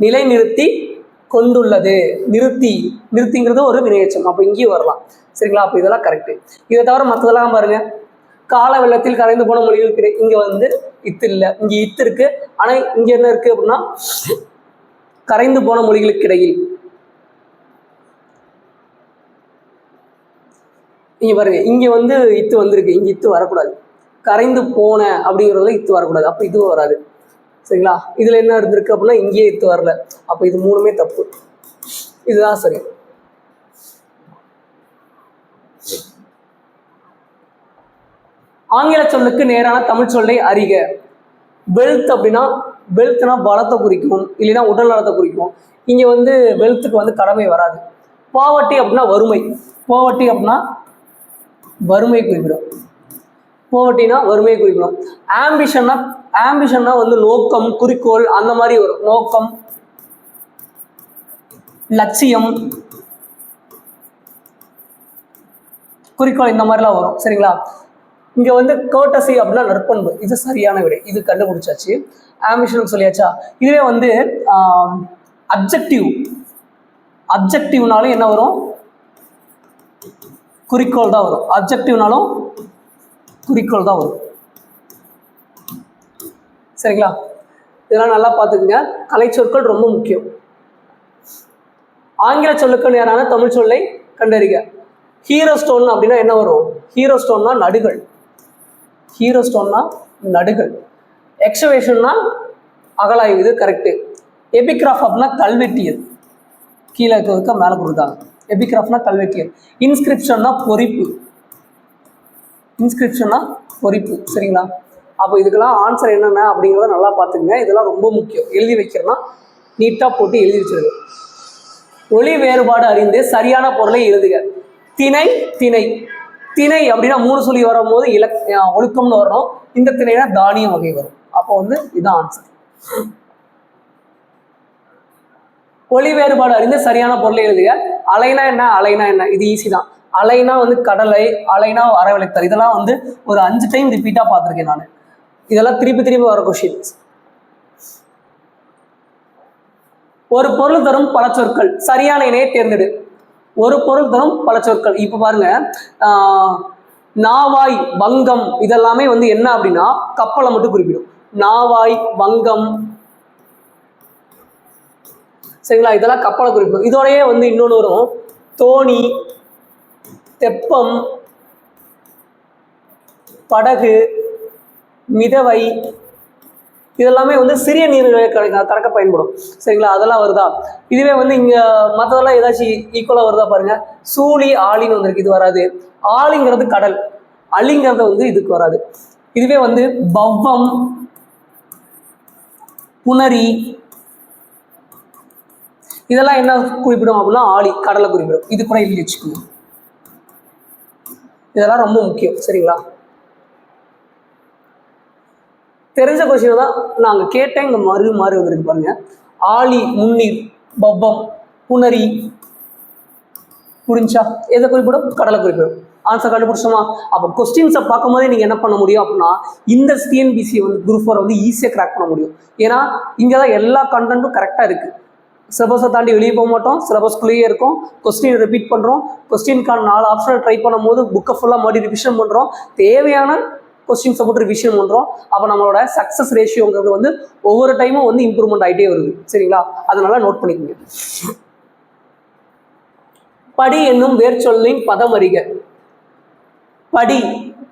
[SPEAKER 1] நிலை நிறுத்தி கொண்டுள்ளது, நிறுத்தி, நிறுத்திங்கிறது ஒரு வினையச்சம், அப்போ இங்கேயும் வரலாம். சரிங்களா, அப்போ இதெல்லாம் கரெக்டு. இதை தவிர மற்றதெல்லாம் பாருங்க. கால வெள்ளத்தில் கரைந்து போன மொழிகள் கிடையாது, இங்கே வந்து இத்து இல்லை, இங்கே இத்து இருக்கு. ஆனால் இங்கே என்ன இருக்கு அப்படின்னா கரைந்து போன மொழிகளுக்கு இடையில். இங்க பாருங்க, இங்க வந்து இத்து வந்திருக்கு, இங்க இத்து வரக்கூடாது. கரைந்து போன அப்படிங்கிறதுல இத்து வரக்கூடாது, அப்போ இதுவும் வராது. சரிங்களா, இதுல என்ன இருந்திருக்கு அப்படின்னா இங்கேயே இத்து வரல, அப்ப இது மூணுமே தப்பு, இதுதான் சரி. ஆங்கில சொல்லுக்கு நேரான தமிழ் சொல்லை அறிக. வெல்த் அப்படின்னா வெல்த்னா பலத்தை குறிக்கும், இல்லைன்னா உடல் நலத்தை குறிக்கும். இங்க வந்து வெல்த்துக்கு வந்து கடமை வராது. பாவர்ட்டி அப்படின்னா வறுமை, பாவர்ட்டி அப்படின்னா வறுமை குறிப்பிடும், போவர்ட்டினா வறுமையை குறிப்பிடும். ஆம்பிஷன்னா வந்து நோக்கம், குறிக்கோள் அந்த மாதிரி வரும். நோக்கம், லட்சியம், குறிக்கோள் இந்த மாதிரிலாம் வரும். சரிங்களா, இங்க வந்து கோட்டசி அப்படின்னா நற்பண்பு, இது சரியான விடை, இது கண்டுபிடிச்சாச்சு. ஆம்பிஷன் சொல்லியாச்சா. இதுவே வந்து அப்ஜெக்டிவ்னாலும் என்ன வரும், குறிக்கோள் தான் வரும். அப்ஜெக்டிவ்னாலும் குறிக்கோள் தான் வரும். சரிங்களா, இதெல்லாம் நல்லா பார்த்துக்குங்க. கலைச்சொற்கள் ரொம்ப முக்கியம். ஆங்கில சொல்லுக்கு நேரான தமிழ் சொல்லை கண்டறிக. ஹீரோ ஸ்டோன் அப்படின்னா என்ன வரும், ஹீரோ ஸ்டோன்னா நடுகள், ஹீரோ ஸ்டோன்னா நடுகள். எக்ஸவேஷன்னா அகலாய்வு, இது கரெக்டு. எபிகிராஃப் அப்படின்னா கல்வெட்டியல், கீழே இருக்க மேலே கொடுத்தாங்க. எபிகிராஃப்னா கல்வெட்டியல். இன்ஸ்கிரிப்ஷன்னா பொறிப்பு, இன்ஸ்கிரிப்ஷன்னா பொறிப்பு. சரிங்களா, அப்போ இதுக்கெல்லாம் ஆன்சர் என்னென்ன அப்படிங்கிறத நல்லா பார்த்துக்குங்க. இதெல்லாம் ரொம்ப முக்கியம். எழுதி வைக்கிறேன்னா நீட்டாக போட்டு எழுதி வச்சிருங்க. ஒளி வேறுபாடு அறிந்து சரியான பொருளை எழுதுக. திணை, திணை, திணை அப்படின்னா மூணு சொல்லி வரும்போது ஒழுக்கம்னு வரணும். இந்த திணைனா தானிய வகை வரும். அப்போ வந்து இதுதான் ஆன்சர். ஒளி வேறுபாடு அறிந்து சரியான பொருளை எழுதுக. அலைனா என்ன, அலைனா என்ன, இது ஈஸி தான். அலைனா வந்து கடலை, அலைனா வரவிளைத்தல். இதெல்லாம் வந்து ஒரு 5 டைம் ரிப்பீட்டா பார்த்துருக்கேன் நான். இதெல்லாம் திருப்பி திருப்பி வர கொஸ்டின். ஒரு பொருள் தரும் பல சொற்கள், சரியான இணையை தேர்ந்தெடு. ஒரு பொருள் தரும் பல சொற்கள். இப்ப பாருங்க, நாவாய், வங்கம் இதெல்லாமே வந்து என்ன அப்படின்னா கப்பலை மட்டும் குறிப்பிடும். நாவாய், வங்கம், சரிங்களா, இதெல்லாம் கப்பலை குறிப்பிடும். இதோடயே வந்து இன்னொன்று வரும், தோணி, தெப்பம், படகு, மிதவை, இதெல்லாமே வந்து சிறிய நீர்களை கடக்க பயன்படும். சரிங்களா, அதெல்லாம் வருதா? இதுவே வந்து இங்க மற்றதெல்லாம் ஏதாச்சும் ஈக்குவலா வருதா பாருங்க. சூழி, ஆளின்னு வந்திருக்கு, இது வராது. ஆளிங்கிறது கடல், அலிங்கிறது வந்து இதுக்கு வராது. இதுவே வந்து பவ்வம், புனரி, இதெல்லாம் என்ன குறிப்பிடும் அப்படின்னா ஆளி, கடலை குறிப்பிடும். இது கூட எழுதி வச்சுக்கோங்க. இதெல்லாம் ரொம்ப முக்கியம். சரிங்களா, தெரிஞ்ச கொஸ்டின் தான் நாங்க கேட்டேன். இங்க மாறி வந்திருக்கு பாருங்க. ஆளி, முன்னீர், பவ்வம், புனரி, புரிஞ்சா? எதை குறிப்பிடும்? கடலை குறிப்பிடும். ஆன்சர் கண்டுபிடிச்சோமா? அப்போ கொஸ்டின்ஸை பார்க்கும் போதே நீங்க என்ன பண்ண முடியும் அப்படின்னா இந்த டிஎன்பிசி வந்து குரூப் 4 வந்து ஈஸியாக கிராக் பண்ண முடியும். ஏன்னா இங்கே தான் எல்லா கண்டென்ட்டும் கரெக்டாக இருக்கு. சிலபஸை தாண்டி வெளியே போக மாட்டோம், சிலபஸ்குள்ளேயே இருக்கும். கொஸ்டின் ரிப்பீட் பண்ணுறோம். கொஸ்டின்கான 4 ஆப்ஷனை ட்ரை பண்ணும் போது புக்கை ஃபுல்லாக மறுபடியும் ரிவிஷன் பண்ணுறோம். தேவையான கொஸ்டின்ஸை போட்டு ரிவிஷன் பண்ணுறோம். அப்போ நம்மளோட சக்ஸஸ் ரேஷியோங்கிறது வந்து ஒவ்வொரு டைமும் வந்து இம்ப்ரூவ்மெண்ட் ஆகிட்டே வருது. சரிங்களா, அதனால நோட் பண்ணிக்கோங்க. படி என்னும் வேர்ச்சொல்லின் பதம் அறிக. படி,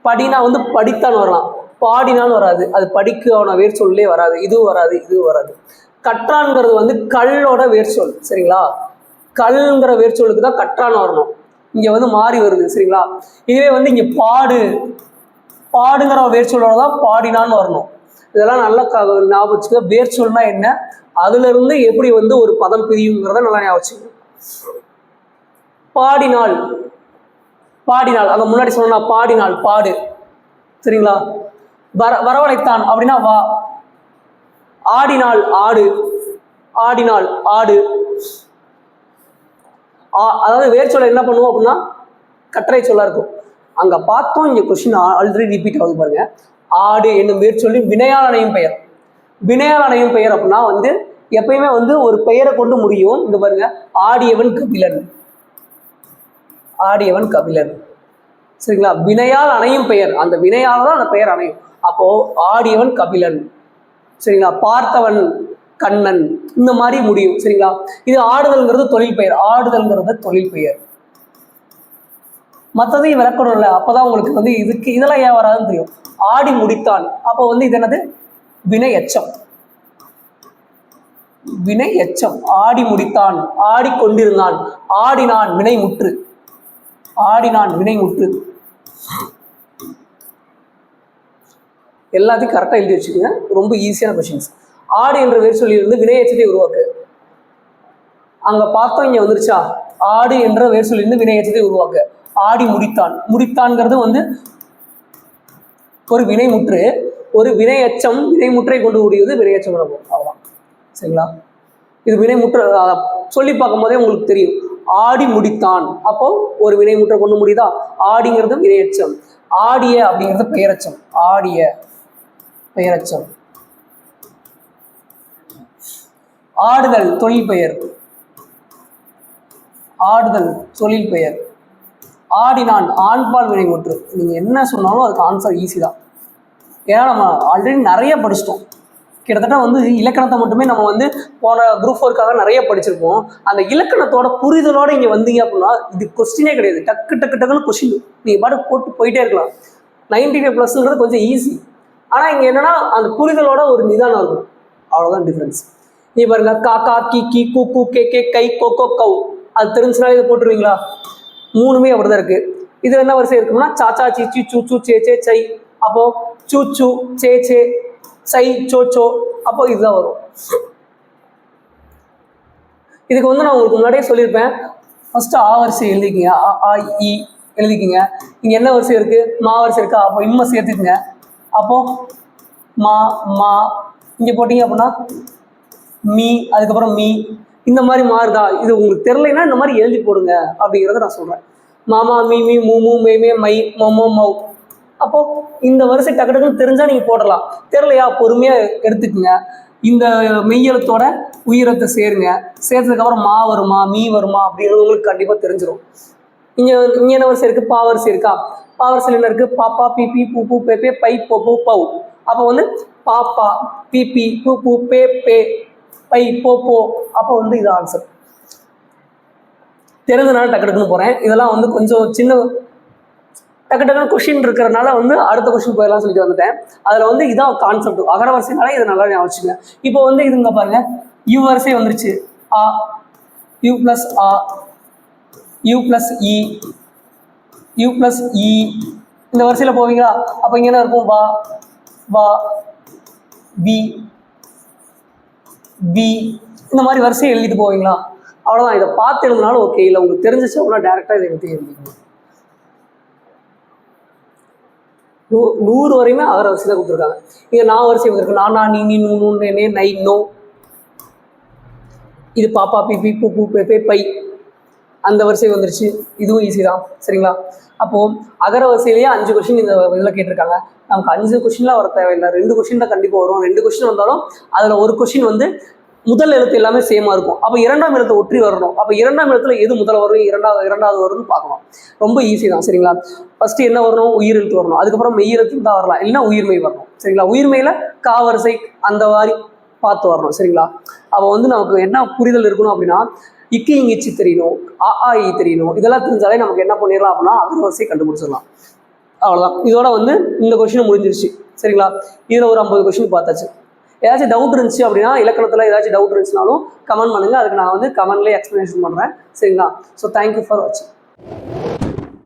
[SPEAKER 1] படினா வந்து படித்தான் வரலாம், பாடினான்னு வராது. அது படிக்கான வேர்ச்சொல்லே வராது. இதுவும் வராது, இதுவும் வராது. கற்றான்ங்கிறது வந்து கல்லோட வேர்ச்சொல். சரிங்களா, கல்ங்கிற வேர்ச்சொல்லுக்கு தான் கற்றான் வரணும். இங்க வந்து மாறி வருது. சரிங்களா, இதுவே வந்து இங்க பாடு, பாடுங்கிற வேர்ச்சொல்லோட தான் பாடினான்னு வரணும். இதெல்லாம் நல்லா ஞாபகம் வச்சுக்க. வேர்ச்சொல்னா என்ன, அதுல இருந்து எப்படி வந்து ஒரு பதம் பிரியுங்கிறத நல்லா ஞாபகம் வச்சுக்க. பாடினாள், பாடினாள், அங்க முன்னாடி சொன்னா பாடினாள், பாடு. சரிங்களா, வரவழைத்தான் அப்படின்னா வா. ஆடினாள், ஆடு, ஆடினாள், ஆடு. அதாவது வேர்ச்சொல்லை என்ன பண்ணுவோம் அப்படின்னா கட்டளை சொல்லா இருக்கும். அங்க பார்த்தோம், இங்க கொஸ்டின் ஆல்ரெடி ரிப்பீட் ஆகுது பாருங்க. ஆடு என்னும் வேர்ச்சொல்லி வினையால் அணையும் பெயர். வினையால் அணையும் பெயர் அப்படின்னா வந்து எப்பயுமே வந்து ஒரு பெயரை கொண்டு முடியும். இங்க பாருங்க, ஆடியவன் கபிலன், ஆடியவன் கபிலன். சரிங்களா, வினையால் அணையும் பெயர், அந்த வினையால் தான் அந்த பெயர் அணையும். அப்போ ஆடியவன் கபிலன். சரிங்களா, பார்த்தவன் கண்ணன், இந்த மாதிரி முடியும். சரிங்களா, இது ஆடுதல்ங்கிறது தொழில் பெயர், ஆடுதல்ங்கிறது தொழில் பெயர். மற்றதையும் விளக்கணும் இல்லை, அப்பதான் உங்களுக்கு வந்து இதுக்கு இதெல்லாம் ஏன் வராதுன்னு தெரியும். ஆடி முடித்தான், அப்போ வந்து இது என்னது? வினை எச்சம், வினை எச்சம். ஆடி முடித்தான், ஆடிக்கொண்டிருந்தான், ஆடினான் வினை முற்று, ஆடினான் வினை முற்று. எல்லாத்தையும் கரெக்டாக எழுதி வச்சுக்கோங்க. ரொம்ப ஈஸியான கொஸ்டின்ஸ். ஆடு என்ற வேர் சொல்லி இருந்து வினை எச்சத்தை உருவாக்கு. அங்க பார்த்தோம், இங்க வந்துருச்சா? ஆடு என்ற வேர் சொல்லி இருந்து வினை எச்சத்தை உருவாக்கு. ஆடி முடித்தான், முடித்தான்ங்கிறது வந்து ஒரு வினைமுற்று, ஒரு வினையச்சம், வினைமுற்றை கொண்டு கூடியது வினையச்சம். அவ்வளவுதான். சரிங்களா, இது வினைமுற்று சொல்லி பார்க்கும் போதே உங்களுக்கு தெரியும். ஆடி முடித்தான், அப்போ ஒரு வினைமுற்றை கொண்டு முடியுதா? ஆடிங்கிறது வினையச்சம், ஆடிய அப்படிங்கிறது பெயரச்சம், ஆடிய பெயரச்சம். ஆடுதல் தொழில் பெயர், ஆடுதல் தொழில் பெயர். ஆடினான் ஆண்பால் வினைமுற்று. நீங்க என்ன சொன்னாலும் அதுக்கு ஆன்சர் ஈஸி தான். ஏன்னா நம்ம ஆல்ரெடி நிறைய படிச்சிட்டோம். கிட்டத்தட்ட வந்து இலக்கணத்தை மட்டுமே நம்ம வந்து போன குரூப் 4க்காக நிறைய படிச்சிருப்போம். அந்த இலக்கணத்தோட புரிதலோட இங்க வந்தீங்க அப்படின்னா இது கொஸ்டினே கிடையாது. டக்கு டக்கு டக்குன்னு கொஸ்டின் நீங்க பாட்டு போட்டு போயிட்டே இருக்கலாம். 95+ங்கிறது கொஞ்சம் ஈஸி. ஆனா இங்க என்னன்னா அந்த புரிதலோட ஒரு நிதானம் இருக்கும், அவ்வளவுதான் டிஃபரன்ஸ். நீ பாருங்க, காக்கா, கி, கூ, கூ, கே, கை, கொக்கோ, கவ், அது தெரிஞ்சுனாலே இதை போட்டுருவீங்களா? மூணுமே அப்படிதான் இருக்கு. இது என்ன வரிசை இருக்குன்னா சாச்சா, சீச்சி, சூச்சு, சே, சை. அப்போ சூச்சு, சே, சை, சோ, அப்போ இதுதான் வரும். இதுக்கு வந்து நான் உங்களுக்கு முன்னாடியே சொல்லியிருப்பேன். ஃபர்ஸ்ட் ஆ வரிசை எழுதிக்கிங்க, ஆ, இ எழுதிக்கிங்க. இங்க என்ன வரிசை இருக்கு? மா வரிசை இருக்கா? அப்போ இம்மை சேர்த்துக்குங்க. அப்போ மா மா இங்கே போட்டிங்க அப்படின்னா மீ, அதுக்கப்புறம் மீ. இந்த மாதிரி மாறுதா? இது உங்களுக்கு தெரிலைன்னா இந்த மாதிரி எழுதி போடுங்க அப்படிங்கிறத நான் சொல்கிறேன். மாமா மீ மீ மூ மூ மே மே மை மொமோ மௌ. அப்போ இந்த வரிசை டக்கு டக்குன்னு தெரிஞ்சா நீங்க போடலாம். தெரியலையா பொறுமையா எடுத்துக்குங்க. இந்த மெய்யெழுத்தோட உயிரத்தை சேருங்க. சேர்த்ததுக்கப்புறம் மா வருமா மீ வருமா அப்படிங்கிறது உங்களுக்கு கண்டிப்பா தெரிஞ்சிடும். இங்க என்ன வரிசை இருக்கு? பா வரிசை இருக்கா? பா வரிசையில் என்ன இருக்கு? பாப்பா பிபி பூ பூ பே பே பை போ போ பௌ. அப்போ வந்து பாப்பா பிபி பூ பூ பே பே பை போ போ. அப்போ வந்து இது ஆன்சர். தெரிஞ்சதுனால டக்கு டக்குன்னு போறேன். இதெல்லாம் வந்து கொஞ்சம் சின்ன டக்கு டக்குன்னு கொஸ்டின் இருக்கிறதுனால வந்து அடுத்த கொஸ்டின் போயிடலாம் சொல்லிட்டு வந்துட்டேன். அதுல வந்து இதான் கான்செப்ட். அகர வரிசைனால இதை நல்லா ஞாபகம். இப்போ வந்து இதுங்க பாருங்க, யூ வரிசை வந்துருச்சு. ஆ, யூ பிளஸ் ஆ, யூ பிளஸ் இ, யூ பிளஸ் இ. இந்த வரிசையில போவீங்களா? அப்ப இங்க என்ன இருக்கும்? வா வா வி வி. இந்த மாதிரி வரிசையை எழுதிட்டு போவீங்களா? அவ்வளவுதான். இதை பார்த்து எழுதினாலும் ஓகே, இல்லை உங்களுக்கு தெரிஞ்சிச்சு அப்படின்னா டேரக்டா இதை எழுதி எழுதிக்கணும். 100 வரையுமே அகர வரிசை தான் கொடுத்துருக்காங்க. இங்க நான் வரிசை வந்துருக்கு. நானா நீ நீ நூ நூ நே நை நோ. இது பாப்பா பிபி பூ பூ பே பே பை. அந்த வரிசை வந்துருச்சு. இதுவும் ஈஸி தான். சரிங்களா? அப்போ அகர வரிசையிலேயே 5 கொஸ்டின் இந்த இதில் கேட்டிருக்காங்க. நமக்கு 5 கொஸ்டின்லாம் வர தேவையில்லை. 2 கொஸ்டின் தான் கண்டிப்பாக வரும். 2 கொஸ்டின் வந்தாலும் அதில் ஒரு கொஸ்டின் வந்து முதல் எழுத்து எல்லாமே சேமா இருக்கும். அப்போ 2ஆம் எழுத்து ஒற்றி வரணும். அப்போ 2ஆம் எழுத்துல எது முதல்ல வரும், இரண்டாவது வரும்னு பார்க்கணும். ரொம்ப ஈஸி தான். சரிங்களா? ஃபர்ஸ்ட் என்ன வரணும்? உயிர் எழுத்து வரணும். அதுக்கப்புறம் மெய் எழுத்து தான் வரலாம், இல்லைன்னா உயிர்மெய் வரணும். சரிங்களா? உயிர்மெயில கா வரிசை அந்த மாதிரி பார்த்து வரணும். சரிங்களா? அப்போ வந்து நமக்கு என்ன புரிதல் இருக்கணும் அப்படின்னா, இக்கு இங்கிச்சு தெரியணும், ஆ ஆ இ தெரியணும். இதெல்லாம் தெரிஞ்சாலே நமக்கு என்ன பண்ணிடலாம் அப்படின்னா அகர வரிசை கண்டுபிடிச்சிடலாம். அவ்வளோதான். இதோட வந்து இந்த கொஸ்டின் முடிஞ்சிருச்சு. சரிங்களா? இதில் ஒரு 50 கொஸ்டின் பார்த்தாச்சு. ஏதாச்சும் டவுட் இருந்துச்சு அப்படின்னா, இலக்கணத்தில் ஏதாச்சும் டவுட் இருந்துச்சுனாலும் கமெண்ட் பண்ணுங்க. அதுக்கு நான் வந்து கமெண்ட்லேயே எக்ஸ்பிளனேஷன் பண்ணுறேன். சரிங்களா? ஸோ தேங்க்யூ ஃபார் வாட்சிங்.